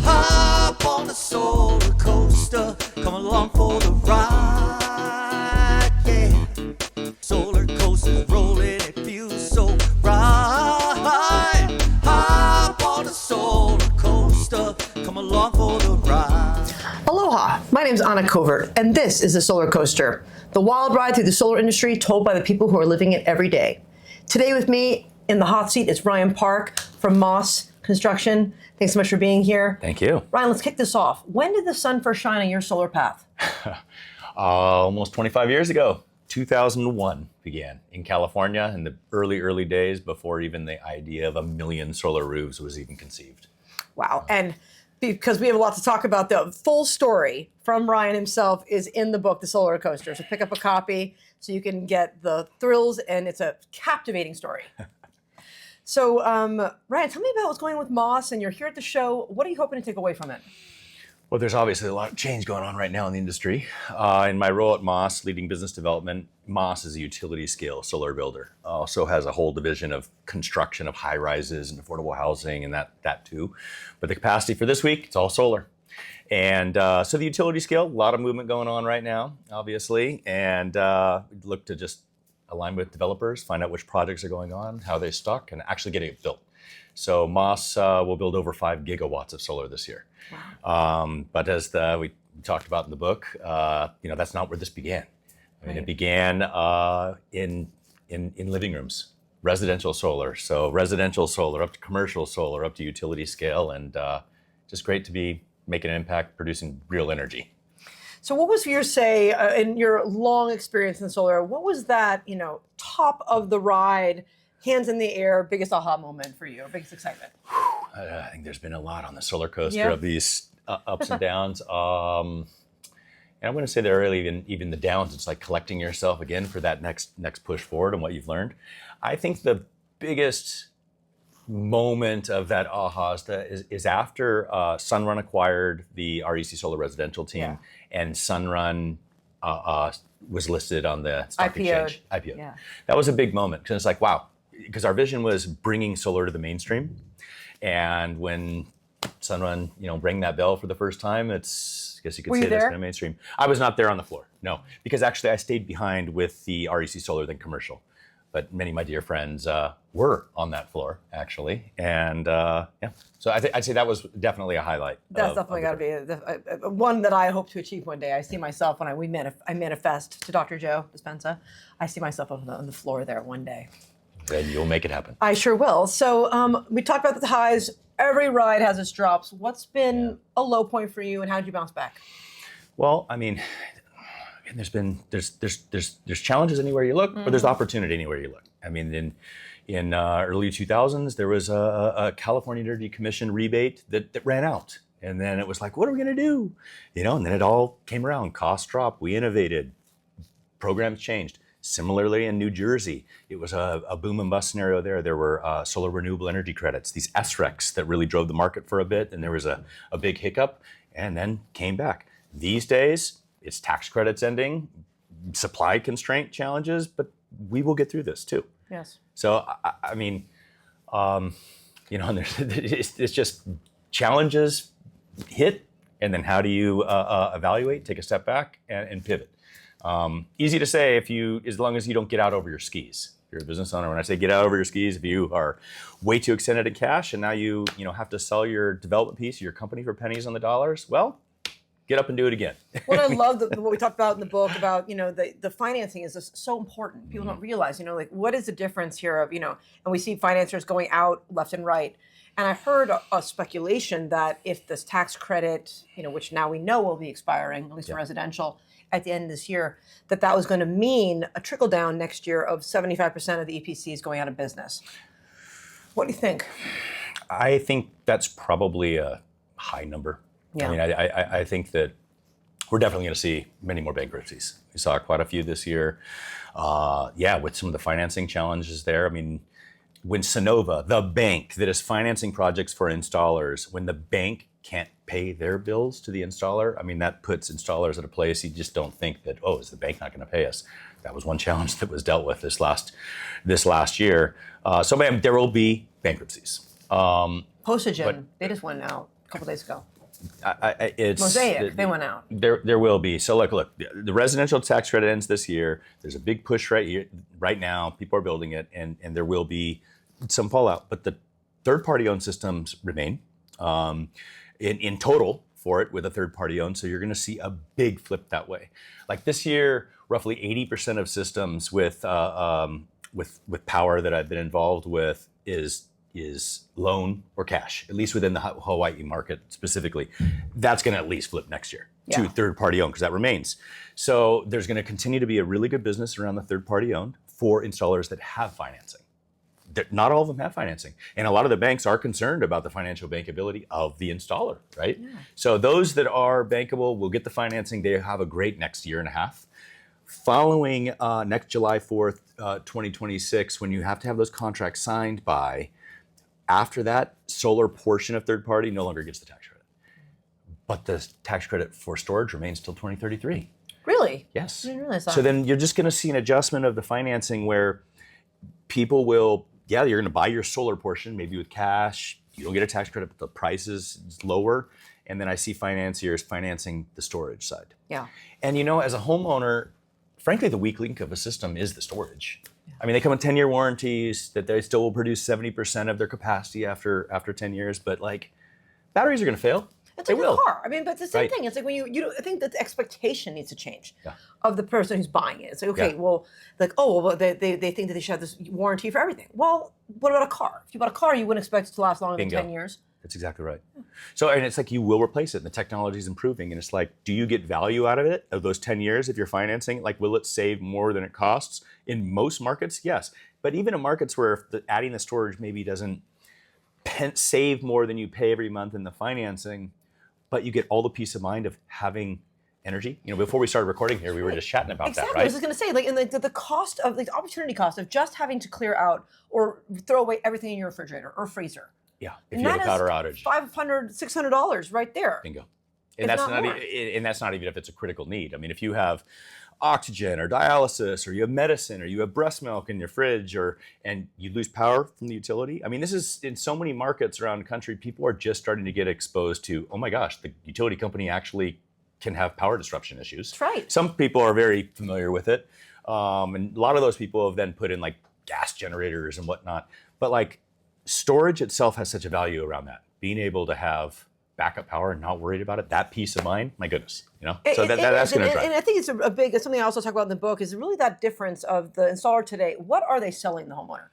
Hop on the solar coaster, come along for the ride, yeah. Solar coaster's rolling, it feels so right. Hop on the solar coaster, come along for the ride. Aloha, my name's Anna Covert, and this is The Solar Coaster, the wild ride through the solar industry told by the people who are living it every day. Today with me in the hot seat is Ryan Park from Moss Construction. Thanks so much for being here. Thank you. Ryan, let's kick this off. When did the sun first shine on your solar path? Almost 25 years ago, 2001 began in California in the early days before even the idea of 1 million solar roofs was even conceived. Wow, and because we have a lot to talk about, the full story from Ryan himself is in the book, The Solar Coaster. So pick up a copy so you can get the thrills, and it's a captivating story. So, Ryan, tell me about what's going on with Moss, and you're here at the show. What are you hoping to take away from it? Well, there's obviously a lot of change going on right now in the industry. In my role at Moss, leading business development, Moss is a utility scale solar builder. Also has a whole division of construction of high rises and affordable housing and that too. But the capacity for this week, it's all solar. And so the utility scale, a lot of movement going on right now, obviously. And look to just align with developers, find out which projects are going on, how they stuck, and actually getting it built. So Moss will build over 5 gigawatts of solar this year. Wow. But as we talked about in the book, that's not where this began. I mean, It began in living rooms, residential solar. So residential solar up to commercial solar, up to utility scale, and just great to be making an impact, producing real energy. So what was your say, in your long experience in solar, what was that, top of the ride, hands in the air, biggest aha moment for you, or biggest excitement? I think there's been a lot on the solar coaster of these ups and downs. And I wouldn't say there are really even the downs. It's like collecting yourself again for that next push forward and what you've learned. I think the biggest moment of that aha is after Sunrun acquired the REC Solar Residential team, and Sunrun was listed on the stock exchange. IPO. Yeah. That was a big moment because it's like, wow, because our vision was bringing solar to the mainstream. And when Sunrun, rang that bell for the first time, I guess you could say that's kind of mainstream. I was not there on the floor, no, because actually I stayed behind with the REC Solar than commercial. But many of my dear friends were on that floor, actually. And so I'd say that was definitely a highlight. That's definitely got to be one that I hope to achieve one day. I see myself when I manifest to Dr. Joe Dispenza. I see myself on the floor there one day. And you'll make it happen. I sure will. So we talked about the highs. Every ride has its drops. What's been a low point for you, and how did you bounce back? Well, I mean, there's challenges anywhere you look, but there's opportunity anywhere you look. I mean, in early 2000s, there was a California Energy Commission rebate that ran out. And then it was like, what are we going to do? And then it all came around. Costs dropped. We innovated. Programs changed. Similarly, in New Jersey, it was a boom and bust scenario there. There were solar renewable energy credits, these SRECs that really drove the market for a bit. And there was a big hiccup and then came back. These days, it's tax credits ending, supply constraint challenges, but we will get through this too. Yes. So, I mean, it's just challenges hit, and then how do you evaluate, take a step back, and pivot? Easy to say as long as you don't get out over your skis. If you're a business owner, when I say get out over your skis, if you are way too extended in cash and now you have to sell your development piece of your company for pennies on the dollars, well, get up and do it again. What I love, what we talked about in the book about, the financing is just so important. People don't realize, what is the difference here of, and we see financiers going out left and right. And I heard a speculation that if this tax credit, which now we know will be expiring, at least for residential, at the end of this year, that was going to mean a trickle down next year of 75% of the EPCs going out of business. What do you think? I think that's probably a high number. Yeah. I mean, I think that we're definitely going to see many more bankruptcies. We saw quite a few this year. With some of the financing challenges there. I mean, when Sunnova, the bank that is financing projects for installers, when the bank can't pay their bills to the installer, I mean, that puts installers at a place you just don't think that, is the bank not going to pay us? That was one challenge that was dealt with this last year. So there will be bankruptcies. Posagen, But- they just went out a couple days ago. It's Mosaic, they went out. There will be. So look, the residential tax credit ends this year. There's a big push right now. People are building it, and there will be some fallout. But the third-party owned systems remain in total for it with a third-party owned. So you're going to see a big flip that way. Like this year, roughly 80% of systems with Powur that I've been involved with is loan or cash, at least within the Hawaii market specifically. That's going to at least flip next year to third-party owned because that remains. So there's going to continue to be a really good business around the third-party owned for installers that have financing. Not all of them have financing. And a lot of the banks are concerned about the financial bankability of the installer, right? Yeah. So those that are bankable will get the financing. They have a great next year and a half. Following next July 4th, 2026, when you have to have those contracts signed by, after that, solar portion of third party no longer gets the tax credit. But the tax credit for storage remains till 2033. Really? Yes. I didn't realize that. So then you're just going to see an adjustment of the financing where people will, you're going to buy your solar portion, maybe with cash. You don't get a tax credit, but the price is lower. And then I see financiers financing the storage side. Yeah. And as a homeowner, frankly, the weak link of a system is the storage. I mean, they come with 10-year warranties that they still will produce 70% of their capacity after 10 years, but like batteries are going to fail. It's they like will. a car. I mean, but it's the same Right. thing. It's like when I think that the expectation needs to change of the person who's buying it. It's like, okay, Yeah. well, like, oh, well, they think that they should have this warranty for everything. Well, what about a car? If you bought a car, you wouldn't expect it to last longer than Bingo. 10 years. That's exactly right. So, and it's like you will replace it, and the technology is improving, and it's like, do you get value out of it, of those 10 years if you're financing? Like, will it save more than it costs? In most markets, yes. But even in markets where adding the storage maybe doesn't save more than you pay every month in the financing, but you get all the peace of mind of having energy. Before we started recording here, we were just chatting about Exactly. that, right? I was just going to say, like, and the cost of, like, the opportunity cost of just having to clear out or throw away everything in your refrigerator or freezer. Yeah, if you have a powder outage. $500, $600 right there. Bingo. If And that's not not, more. and that's not even if it's a critical need. I mean, if you have oxygen or dialysis, or you have medicine, or you have breast milk in your fridge, and you lose power from the utility. I mean, this is in so many markets around the country, people are just starting to get exposed to, oh my gosh, the utility company actually can have power disruption issues. That's right. Some people are very familiar with it. And a lot of those people have then put in like gas generators and whatnot. But like storage itself has such a value around that. Being able to have backup power and not worried about it, that peace of mind, my goodness, So that's going to drive. And I think it's a big, something I also talk about in the book is really that difference of the installer today. What are they selling the homeowner?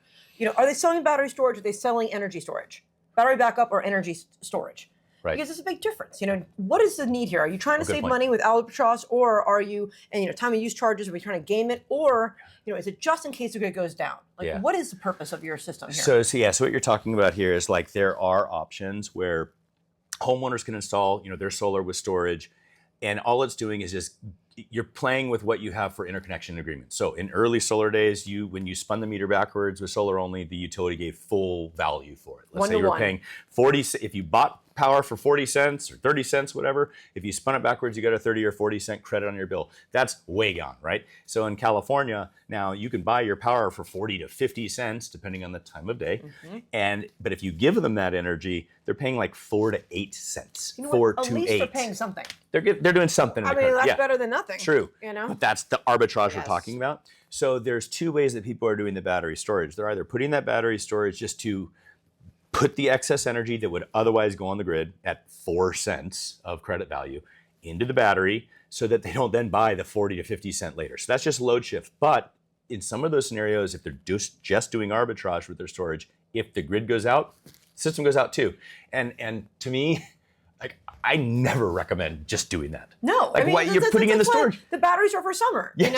Are they selling battery storage? Or are they selling energy storage? Battery backup or energy storage? Right. Because there's a big difference. What is the need here? Are you trying to Good save point. money with albatross, or are you, and time of use charges, are we trying to game it? Or, is it just in case the grid goes down? Like, Yeah. what is the purpose of your system here? So what you're talking about here is like there are options where homeowners can install, their solar with storage, and all it's doing is just you're playing with what you have for interconnection agreements. So in early solar days, when you spun the meter backwards with solar only, the utility gave full value for it. Let's say you were paying 40. If you bought power for 40 cents or 30 cents, whatever, if you spun it backwards, you got a 30 or 40 cent credit on your bill. That's way gone, right? So in California, now you can buy your power for 40 to 50 cents, depending on the time of day. But if you give them that energy, they're paying like 4 to 8 cents. At 4 to least 8. they're paying something. They're doing something. I mean, that's better than nothing. True. But that's the arbitrage we're Yes. talking about. So there's two ways that people are doing the battery storage. They're either putting that battery storage just to put the excess energy that would otherwise go on the grid at 4 cents of credit value into the battery so that they don't then buy the 40 to 50 cent later. So that's just load shift. But in some of those scenarios, if they're just doing arbitrage with their storage, if the grid goes out, the system goes out too. And to me, like, I never recommend just doing that. No, Like, what you're putting in the that's why storage. The batteries are for summer, Yes.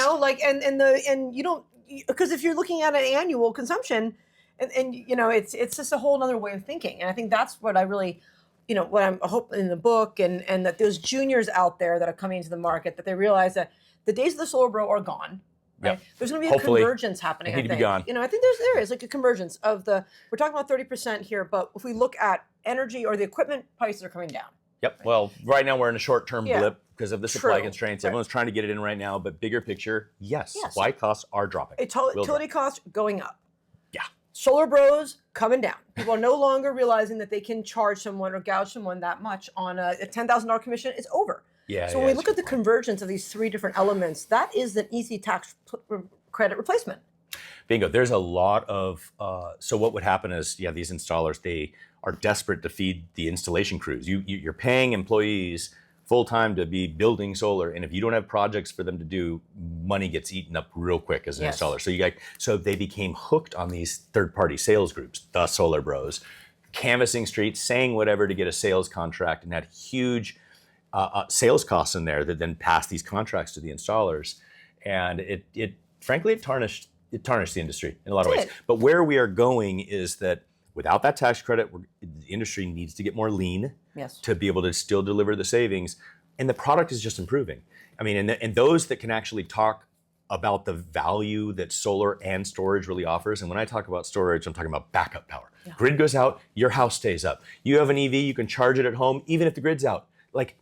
and you don't, because if you're looking at an annual consumption, and it's just a whole other way of thinking, and I think that's what I really, what I'm hoping in the book, and that those juniors out there that are coming into the market, that they realize that the days of the solar bro are gone. Right? Yep. There's going to be Hopefully. a convergence happening. They need I to be think. gone. I think there is like a convergence of we're talking about 30% here, but if we look at energy or the equipment prices are coming down. Yep. Well, right now we're in a short-term Yeah. blip because of the supply True. constraints. Right. Everyone's trying to get it in right now, but bigger picture, yes. Yes. Supply costs are dropping. Will drop. Utility costs going up. Yeah. solar bros coming down. People are no longer realizing that they can charge someone or gouge someone that much on a $10,000 commission. It's over. Yeah. So when we look at the convergence of these three different elements, that is an easy tax credit replacement. Bingo. There's a lot of, so what would happen is, these installers, they are desperate to feed the installation crews. You're paying employees full-time to be building solar, and if you don't have projects for them to do, money gets eaten up real quick as an installer. So they became hooked on these third-party sales groups, the Solar Bros, canvassing streets, saying whatever to get a sales contract, and had huge sales costs in there that then passed these contracts to the installers. And it frankly, it tarnished the industry in a lot of ways. But where we are going is that without that tax credit, the industry needs to get more lean to be able to still deliver the savings. And the product is just improving. I mean, and those that can actually talk about the value that solar and storage really offers. And when I talk about storage, I'm talking about backup power. Grid goes out, your house stays up. You have an EV, you can charge it at home, even if the grid's out. Like,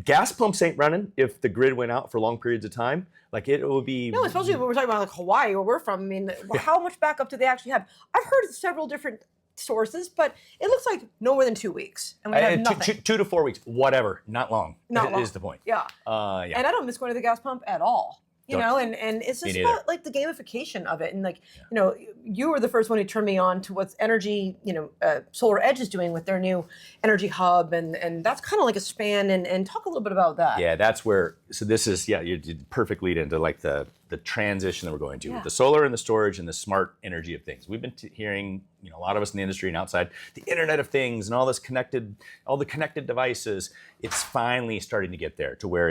gas pumps ain't running if the grid went out for long periods of time. Like, it would be... No, especially when we're talking about like Hawaii, where we're from. I mean, how much backup do they actually have? I've heard several different sources, but it looks like no more than 2 weeks. And we have nothing. 2 to 4 weeks, whatever, not long. Not long. Is the point. Yeah. And I don't miss going to the gas pump at all. You know, and it's just about like the gamification of it. And like, you know, you were the first one who turned me on to what's Energy, Solar Edge is doing with their new Energy Hub. And that's kind of like a span, and talk a little bit about that. Yeah, that's where, so this is, you did perfect lead into like the transition that we're going to with the solar and the storage and the smart energy of things. We've been hearing, a lot of us in the industry and outside, the Internet of Things and all the connected devices. It's finally starting to get there to where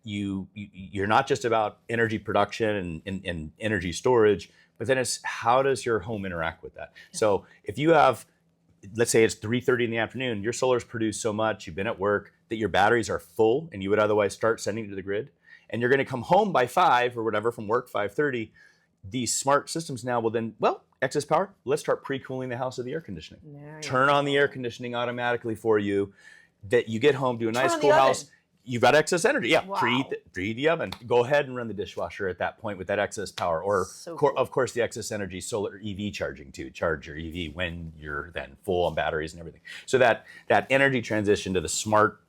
you're not just about energy production and energy storage, but then it's how does your home interact with that? So if you have, let's say it's 3:30 in the afternoon, your solar's produced so much, you've been at work, that your batteries are full and you would otherwise start sending to the grid, and you're gonna come home by 5 or whatever from work, 5:30, these smart systems now will then, excess power, let's start pre-cooling the house with the air conditioning. Turn on the air conditioning automatically for you, that you get home, do a nice cool house. You've got excess energy. Preheat the oven. Go ahead and run the dishwasher at that point with that excess power. Or, of course, the excess energy, solar EV charging too. Charge your EV when you're then full on batteries and everything. So that energy transition to the smart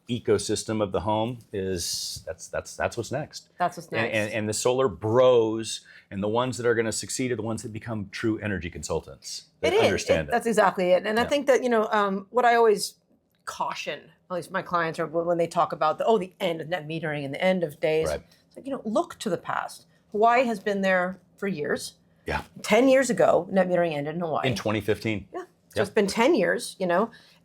ecosystem of the home that's what's next. That's what's next. And the solar bros and the ones that are going to succeed are the ones that become true energy consultants. That understand it. That's exactly it. And I think that, what I always caution, at least my clients, are when they talk about the end of net metering and the end of days. Right. It's like, look to the past. Hawaii has been there for years. Yeah. 10 years ago, net metering ended in Hawaii. In 2015. Yeah. So it's been 10 years,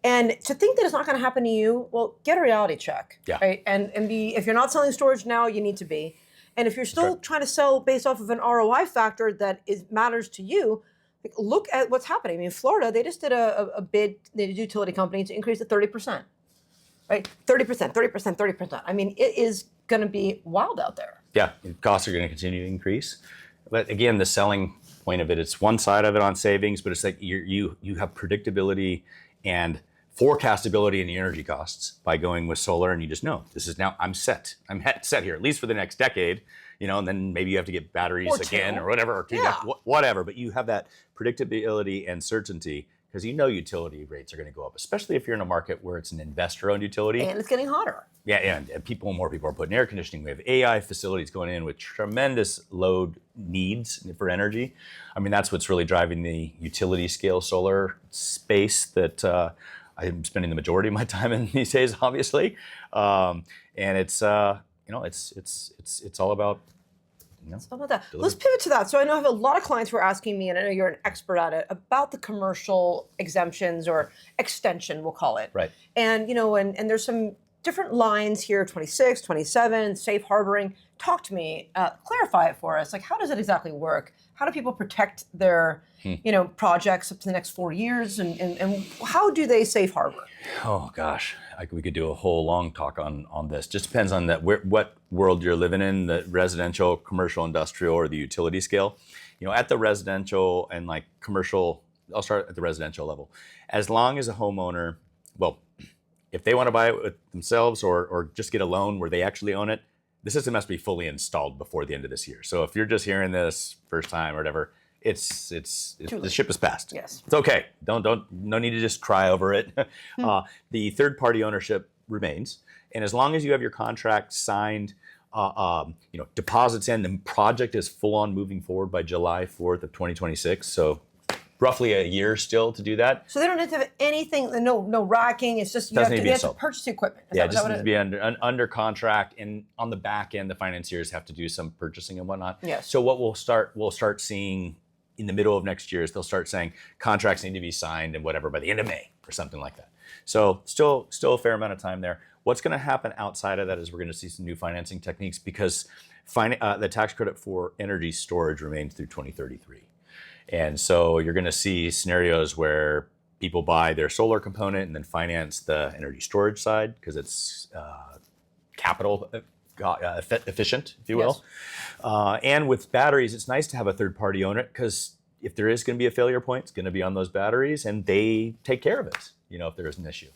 and to think that it's not going to happen to you, well, get a reality check. Yeah. Right. And if you're not selling storage now, you need to be. And if you're still trying to sell based off of an ROI factor that matters to you, look at what's happening. I mean, Florida, they just did a bid, the utility company, to increase it 30%. Right? 30%, 30%, 30%. I mean, it is going to be wild out there. Yeah, costs are going to continue to increase. But again, the selling point of it, it's one side of it on savings, but it's like you have predictability and forecastability in the energy costs by going with solar, and you just know this is now I'm set here at least for the next decade, and then maybe you have to get batteries again or whatever, or whatever. But you have that predictability and certainty because utility rates are going to go up, especially if you're in a market where it's an investor-owned utility. And it's getting hotter. Yeah, and more people are putting air conditioning. We have AI facilities going in with tremendous load needs for energy. I mean, that's what's really driving the utility scale solar space that I'm spending the majority of my time in these days, obviously. And it's it's all about. How about that? Let's pivot to that. So I know I have a lot of clients who are asking me, and I know you're an expert at it, about the commercial exemptions or extension, we'll call it. Right. And, and there's some different lines here, 26, 27, safe harboring. Talk to me, clarify it for us. Like, how does it exactly work? How do people protect their, projects up to the next 4 years? And how do they safe harbor? Oh, gosh. We could do a whole long talk on this. Just depends on what world you're living in, the residential, commercial, industrial, or the utility scale. At the residential and like commercial, I'll start at the residential level. As long as a homeowner, if they want to buy it with themselves or just get a loan where they actually own it, the system has to be fully installed before the end of this year. So if you're just hearing this first time or whatever, it's the ship is passed. Yes. It's okay. No need to just cry over it. The third party ownership remains, and as long as you have your contract signed, deposits in, the project is full on moving forward by July 4th of 2026. So roughly a year still to do that. So they don't need to have anything, no racking. It's just you have to purchase the equipment. Yeah, it just needs to be under contract, and on the back end, the financiers have to do some purchasing and whatnot. Yes. So what we'll start seeing in the middle of next year is they'll start saying contracts need to be signed and whatever by the end of May or something like that. So still a fair amount of time there. What's going to happen outside of that is we're going to see some new financing techniques because the tax credit for energy storage remains through 2033. And so you're going to see scenarios where people buy their solar component and then finance the energy storage side because it's capital efficient, if you will. Yes. And with batteries, it's nice to have a third party own it because if there is going to be a failure point, it's going to be on those batteries and they take care of it, if there is an issue.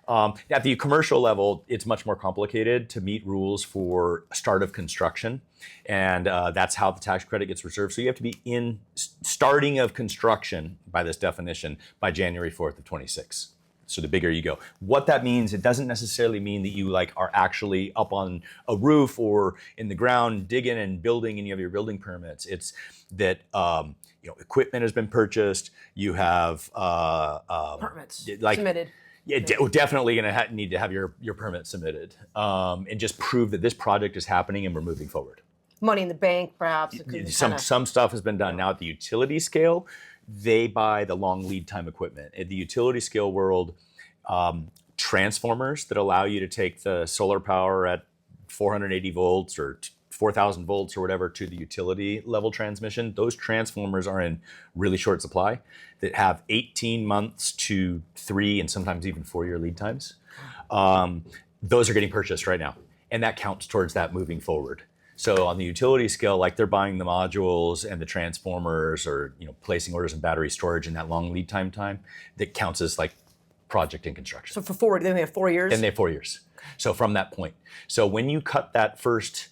At the commercial level, it's much more complicated to meet rules for start of construction. And that's how the tax credit gets reserved. So you have to be in starting of construction by this definition by January 4th of 26. So the bigger you go. What that means, it doesn't necessarily mean that you are actually up on a roof or in the ground digging and building and you have your building permits. It's that equipment has been purchased. You have permits submitted. Yeah, definitely going to need to have your permit submitted and just prove that this project is happening and we're moving forward. Money in the bank, perhaps. Some stuff has been done. Now at the utility scale, they buy the long lead time equipment. At the utility scale world, transformers that allow you to take the solar power at 480 volts or 4,000 volts or whatever to the utility level transmission, those transformers are in really short supply that have 18 months to 3 and sometimes even 4-year lead times. Those are getting purchased right now. And that counts towards that moving forward. So on the utility scale, they're buying the modules and the transformers or placing orders in battery storage in that long lead time that counts as project in construction. So for forward, then they have 4 years? And they have 4 years. So from that point. So when you cut that first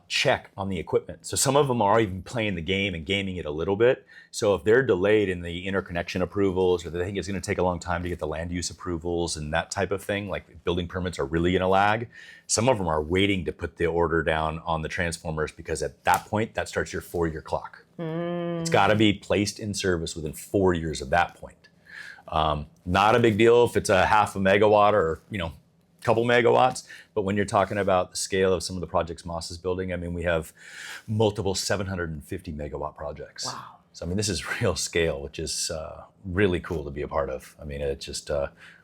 check on the equipment. So some of them are even playing the game and gaming it a little bit. So if they're delayed in the interconnection approvals or they think it's going to take a long time to get the land use approvals and that type of thing, like building permits are really going to lag. Some of them are waiting to put the order down on the transformers because at that point, that starts your 4-year clock. It's got to be placed in service within 4 years of that point. Not a big deal if it's a half a megawatt or, couple megawatts, but when you're talking about the scale of some of the projects Moss is building, we have multiple 750 megawatt projects. Wow. So this is real scale, which is really cool to be a part of. It just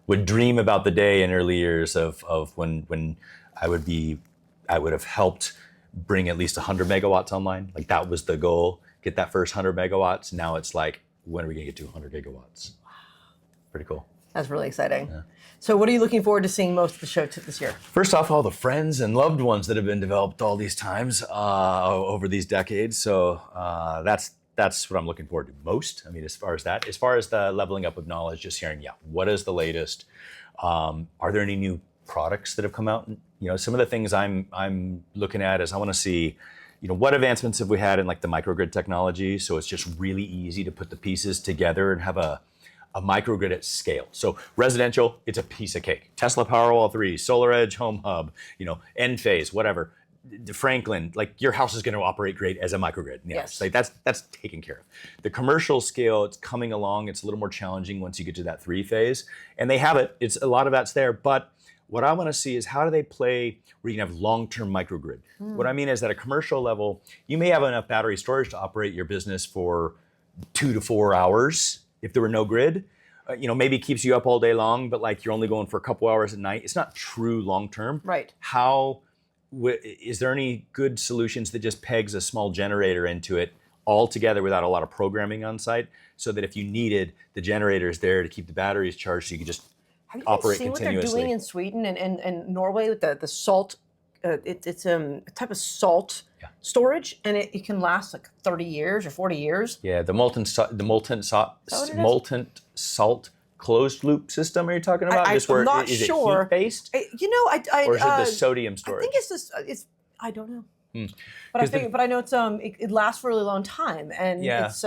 would dream about the day in early years of when I would have helped bring at least 100 megawatts online. That was the goal, get that first 100 megawatts. Now it's when are we gonna get to 100 gigawatts? Pretty cool. That's really exciting. Yeah. So what are you looking forward to seeing most of the show this year? First off, all the friends and loved ones that have been developed all these times over these decades. So that's what I'm looking forward to most. As far as the leveling up of knowledge, just hearing, what is the latest? Are there any new products that have come out? Some of the things I'm looking at is I want to see, what advancements have we had in the microgrid technology? So it's just really easy to put the pieces together and have a microgrid at scale. So residential, it's a piece of cake. Tesla Powerwall 3, SolarEdge Home Hub, Enphase, whatever. Franklin, your house is going to operate great as a microgrid. Yes. That's taken care of. The commercial scale, it's coming along. It's a little more challenging once you get to that 3-phase. And they have it. It's a lot of that's there. But what I want to see is how do they play where you can have long-term microgrid? What I mean is at a commercial level, you may have enough battery storage to operate your business for 2 to 4 hours. If there were no grid, maybe it keeps you up all day long, but you're only going for a couple hours at night. It's not true long-term. Right. Is there any good solutions that just pegs a small generator into it all together without a lot of programming on site so that if you needed, the generator is there to keep the batteries charged so you could just operate continuously? Have you seen what they're doing in Sweden and Norway with the salt? It's a type of salt storage, and it can last 30 years or 40 years. Yeah, the molten salt closed loop system are you talking about? I'm not is sure. it heat based? You know, Or is it the sodium I storage? think it's this. I don't know. But I know it's it lasts for a really long time, and Yeah. it's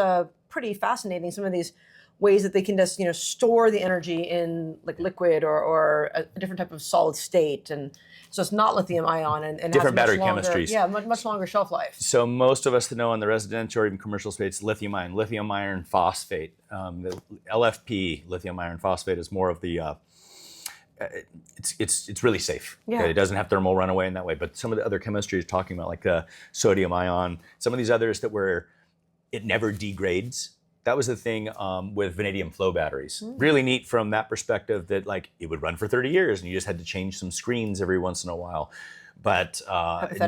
pretty fascinating. Some of these ways that they can just store the energy in like liquid or a different type of solid state, and so it's not lithium ion and Different has battery much longer, chemistries. Yeah, much longer shelf life. So most of us that know in the residential or even commercial space, lithium iron phosphate. The LFP, lithium iron phosphate, is more of the it's really safe. Yeah. Okay? It doesn't have thermal runaway in that way. But some of the other chemistries you're talking about, like sodium ion, some of these others that where it never degrades. That was the thing with vanadium flow batteries. Really neat from that perspective that like it would run for 30 years and you just had to change some screens every once in a while. But it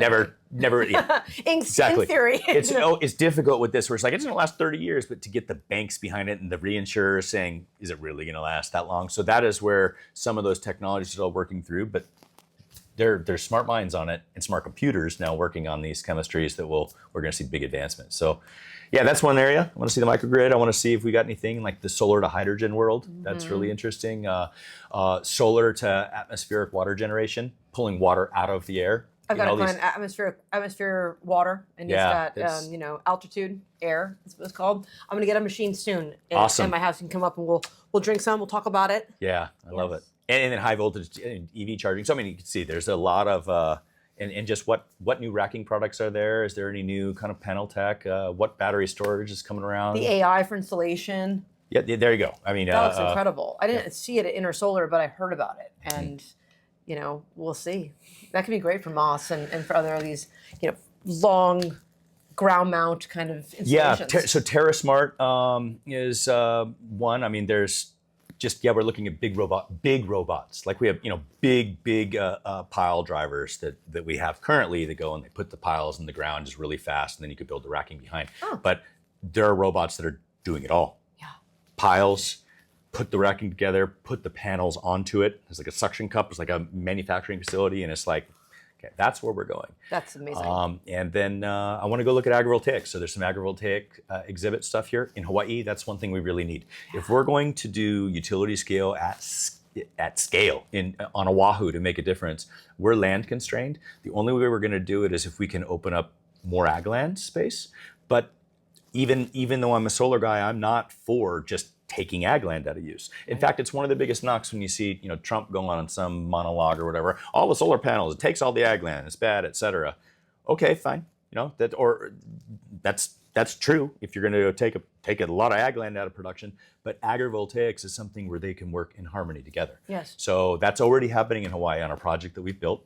never, yeah. Exactly. In theory. It's difficult with this where it's like, it's going to last 30 years, but to get the banks behind it and the reinsurers saying, is it really going to last that long? So that is where some of those technologies are all working through, but there's smart minds on it and smart computers now working on these chemistries that we're going to see big advancements. So yeah, that's one area. I want to see the microgrid. I want to see if we got anything like the solar to hydrogen world. That's really interesting. Solar to atmospheric water generation, pulling water out of the air. I've got a client, atmosphere water, and Yeah, it's got altitude air. That's what it's called. I'm gonna get a machine soon. Awesome. And my house can come up and we'll drink some. We'll talk about it. Yeah, I love it. And then high voltage EV charging. So I mean, you can see there's a lot of and just what new racking products are there? Is there any new kind of panel tech? What battery storage is coming around? The AI for installation. Yeah, there you go. I mean, that looks incredible. I didn't see it at Inner Solar, but I heard about it, and we'll see. That could be great for Moss and for other of these long ground mount kind of installations. Yeah. So TerraSmart is one. I mean, there's we're looking at big robots. Like we have, big pile drivers that we have currently that go and they put the piles in the ground just really fast, and then you could build the racking behind. Oh. But there are robots that are doing it all. Yeah. Piles, put the racking together, put the panels onto it. It's like a suction cup. It's like a manufacturing facility, and it's like, okay, that's where we're going. That's amazing. And then I want to go look at agrivoltaics. So there's some agrivoltaic exhibit stuff here in Hawaii. That's one thing we really need. Yeah. If we're going to do utility scale at scale on Oahu to make a difference, we're land constrained. The only way we're going to do it is if we can open up more ag land space. But even though I'm a solar guy, I'm not for just taking ag land out of use. In fact, it's one of the biggest knocks when you see, Trump going on some monologue or whatever. All the solar panels, it takes all the ag land, it's bad, etc. Okay, fine. That's true if you're going to take a lot of ag land out of production. But agrivoltaics is something where they can work in harmony together. Yes. So that's already happening in Hawaii on a project that we've built.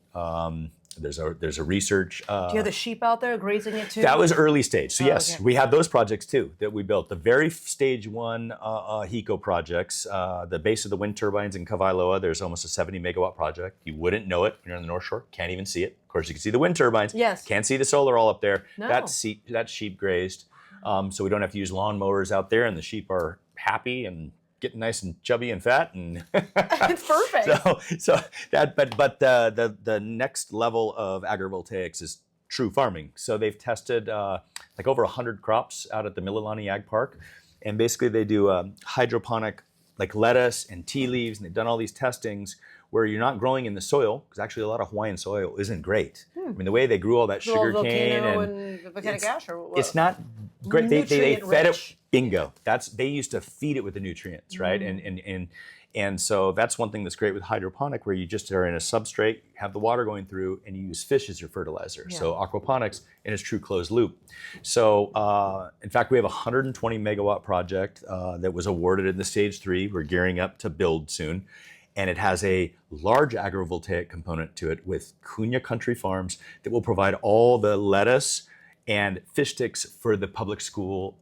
There's a research. Do you have the sheep out there grazing it too? That was early stage. So yes, okay. We had those projects too that we built. The very stage one HECO projects, the base of the wind turbines in Kawailoa, there's almost a 70 megawatt project. You wouldn't know it when you're on the North Shore. Can't even see it. Of course, you can see the wind turbines. Yes. Can't see the solar all up there. No. That's sheep grazed. So we don't have to use lawnmowers out there, and the sheep are happy and getting nice and chubby and fat, and it's perfect. But the next level of agrivoltaics is true farming. So they've tested like over 100 crops out at the Mililani Ag Park, and basically they do hydroponic like lettuce and tea leaves, and they've done all these testings where you're not growing in the soil, because actually a lot of Hawaiian soil isn't great. I mean, the way they grew all that sugar cane and volcanic ash, or what? It's not great. They fed Rich. it. Bingo. They used to feed it with the nutrients, right? And so that's one thing that's great with hydroponic, where you just are in a substrate, have the water going through, and you use fish as your fertilizer. Yeah. So aquaponics in its true closed loop. So in fact, we have a 120 megawatt project that was awarded in the stage 3. We're gearing up to build soon. And it has a large agrivoltaic component to it with Cunha Country Farms that will provide all the lettuce and fish sticks for the public school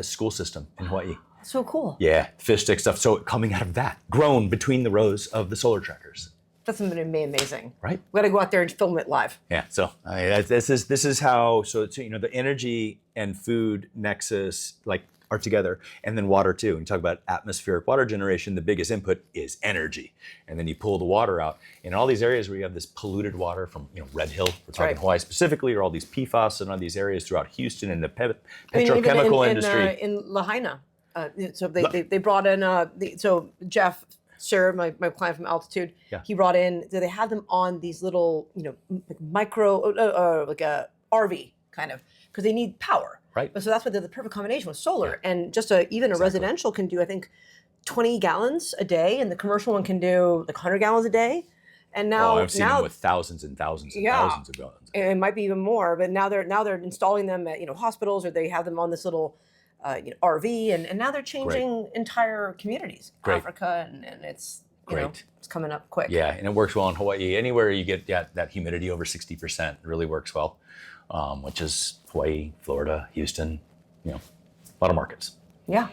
school system in Hawaii. So cool. Yeah, fish stick stuff. So coming out of that, grown between the rows of the solar trackers. That's going to be amazing. Right. We got to go out there and film it live. Yeah. So this is how. So it's, the energy and food nexus are together, and then water too. When you talk about atmospheric water generation, the biggest input is energy, and then you pull the water out. In all these areas where you have this polluted water from Red Hill, we're talking Hawaii specifically, or all these PFAS and all these areas throughout Houston and the petrochemical industry. In Lahaina. So they brought in so Jeff Sir, my client from Altitude, he brought in. They had them on these little like micro like a RV kind of because they need power. Right. So that's what the perfect combination was solar and just even a residential can do I think 20 gallons a day, and the commercial one can do like 100 gallons a day. And now, I've seen them with thousands and thousands and thousands of gallons. It might be even more, but now they're installing them at hospitals, or they have them on this little RV, and now they're changing entire communities, Africa, and it's it's coming up quick. Yeah, and it works well in Hawaii. Anywhere you get that humidity over 60% really works well, which is Hawaii, Florida, Houston, a lot of markets. Yeah.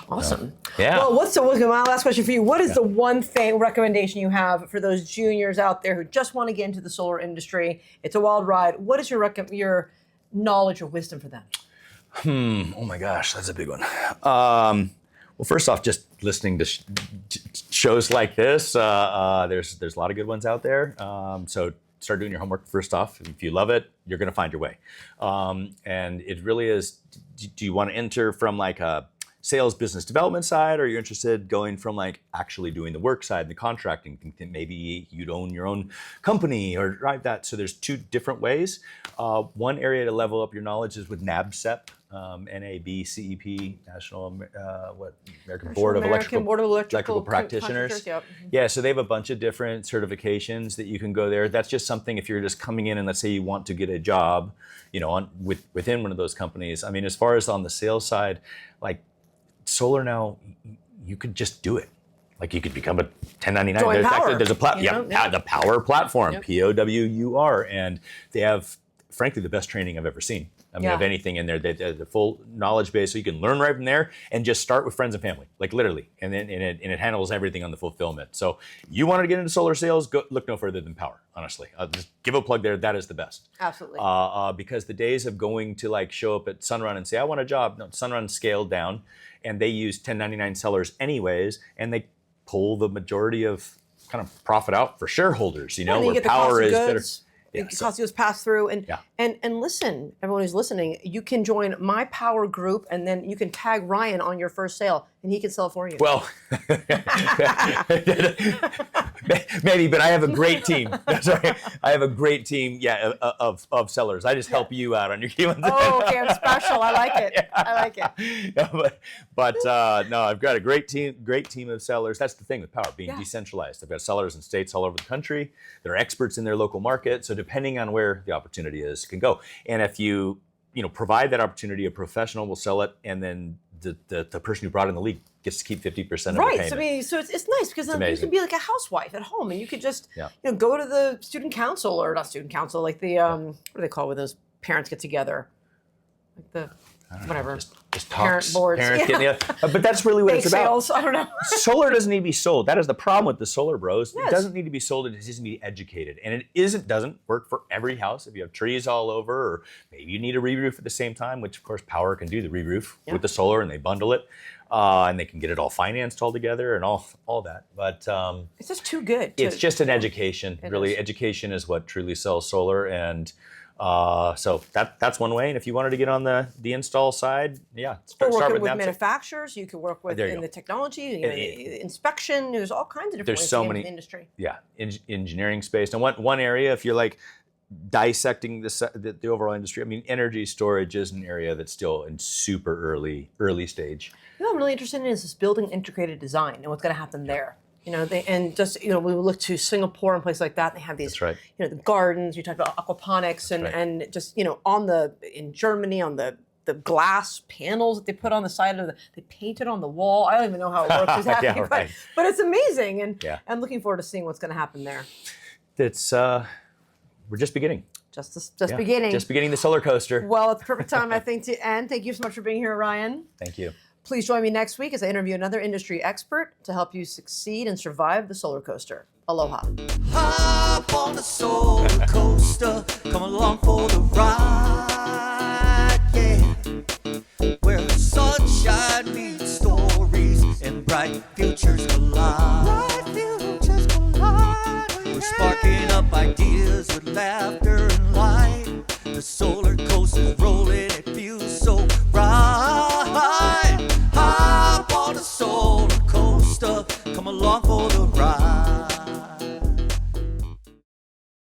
Awesome. Well, my last question for you? What is the one recommendation you have for those juniors out there who just want to get into the solar industry? It's a wild ride. What is your knowledge or wisdom for them? Oh my gosh, that's a big one. Well, first off, just listening to shows like this, there's a lot of good ones out there. So start doing your homework first off. If you love it, you're going to find your way. And it really is. Do you want to enter from like a sales business development side, or you're interested going from like actually doing the work side and the contracting? Maybe you'd own your own company or drive that. So there's two different ways. One area to level up your knowledge is with NABCEP, NABCEP, American Board of Electrical Practitioners. Yep. Yeah, so they have a bunch of different certifications that you can go there. That's just something if you're just coming in and let's say you want to get a job, within one of those companies. I mean, as far as on the sales side, like solar now, you could just do it. Like you could become a 1099. Join Powur. There's a the Powur platform, POWUR, and they have, frankly, the best training I've ever seen. I mean, of anything in there, the full knowledge base, so you can learn right from there and just start with friends and family, like literally, and then it handles everything on the fulfillment. So you wanted to get into solar sales, look no further than Powur. Honestly, just give a plug there. That is the best. Absolutely. Because the days of going to like show up at Sunrun and say I want a job, no, Sunrun scaled down, and they use 1099 sellers anyways, and they pull the majority of kind of profit out for shareholders. Where Powur is better. Cost of goods pass through, and listen, everyone who's listening, you can join my Powur group, and then you can tag Ryan on your first sale, and he can sell it for you. Well, maybe, but I have a great team. Sorry, I have a great team, of sellers. I just help you out on your key ones. Oh, okay, I'm special. I like it. I like it. No, I've got a great team of sellers. That's the thing with Powur, being decentralized. I've got sellers in states all over the country. They're experts in their local market, so depending on where the opportunity is, can go. And if you provide that opportunity, a professional will sell it, and then the person who brought in the lead gets to keep 50% of the payment. Right. So it's nice because then you can be like a housewife at home, and you could just go to the student council, or not student council, like the what do they call when those parents get together, like the whatever. Just parent talks, boards. Parents getting but that's really what Bake it's about. sales, I don't know. Solar doesn't need to be sold. That is the problem with the solar bros. Yes. It doesn't need to be sold. It just needs to be educated. And it doesn't work for every house. If you have trees all over, or maybe you need a re-roof at the same time, which of course Powur can do the re-roof with the solar, and they bundle it. And they can get it all financed all together and all that. But it's just too good. It's just an education. Really, education is what truly sells solar. And so that's one way. And if you wanted to get on the install side, start with manufacturers. You can work with the technology, inspection. There's all kinds of different ways to get into the industry. Yeah, engineering space. And one area, if you're like dissecting the overall industry, I mean, energy storage is an area that's still in super early stage. What I'm really interested in is this building integrated design and what's going to happen there. We look to Singapore and places like that. They have these, the gardens. You talked about aquaponics and just in Germany on the glass panels that they put on the side of they paint it on the wall. I don't even know how it works exactly, but it's amazing. And I'm looking forward to seeing what's going to happen there. It's we're just beginning. Just beginning. Just beginning the solar coaster. Well, it's the perfect time, I think, to end. Thank you so much for being here, Ryan. Thank you. Please join me next week as I interview another industry expert to help you succeed and survive the solar coaster. Aloha. Hop on the solar coaster, come along for the ride.